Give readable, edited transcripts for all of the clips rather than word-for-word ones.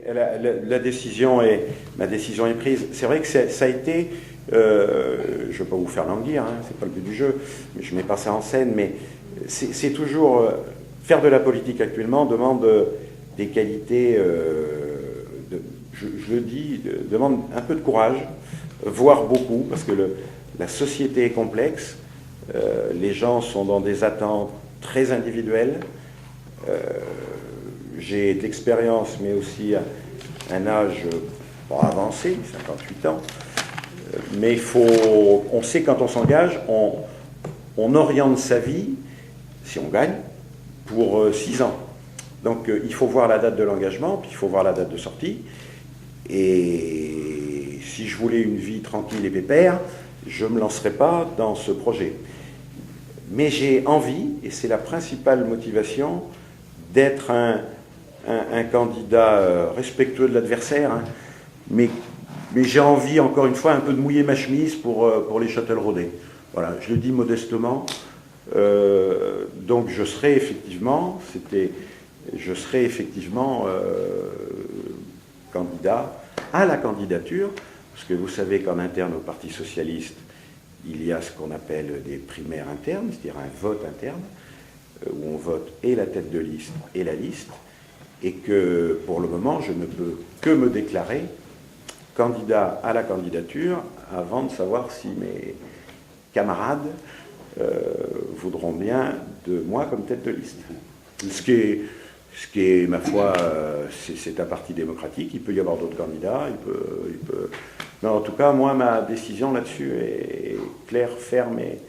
la décision ma décision est prise. C'est vrai que ça a été, je ne veux pas vous faire languir, hein, c'est pas le but du jeu, mais je mets pas ça en scène, mais c'est toujours, faire de la politique actuellement demande des qualités, je le dis, demande un peu de courage, voire beaucoup, parce que la société est complexe, les gens sont dans des attentes très individuelles. J'ai de l'expérience, mais aussi un âge avancé, 58 ans. Mais on sait quand on s'engage, on oriente sa vie, si on gagne, pour 6 ans. Donc il faut voir la date de l'engagement, puis il faut voir la date de sortie. Et si je voulais une vie tranquille et pépère, je ne me lancerais pas dans ce projet. Mais j'ai envie, et c'est la principale motivation, d'être un candidat respectueux de l'adversaire, hein, mais j'ai envie, encore une fois, un peu de mouiller ma chemise pour les Châtelleraudais. Voilà, je le dis modestement. Donc je serai effectivement, candidat à la candidature, parce que vous savez qu'en interne au Parti socialiste, il y a ce qu'on appelle des primaires internes, c'est-à-dire un vote interne, où on vote et la tête de liste et la liste, et que pour le moment, je ne peux que me déclarer candidat à la candidature avant de savoir si mes camarades voudront bien de moi comme tête de liste. Ce qui est, ma foi, c'est un parti démocratique, il peut y avoir d'autres candidats, il peut... Non, en tout cas, moi, ma décision là-dessus est claire, ferme et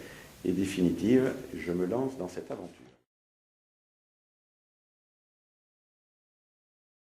définitive. Je me lance dans cette aventure.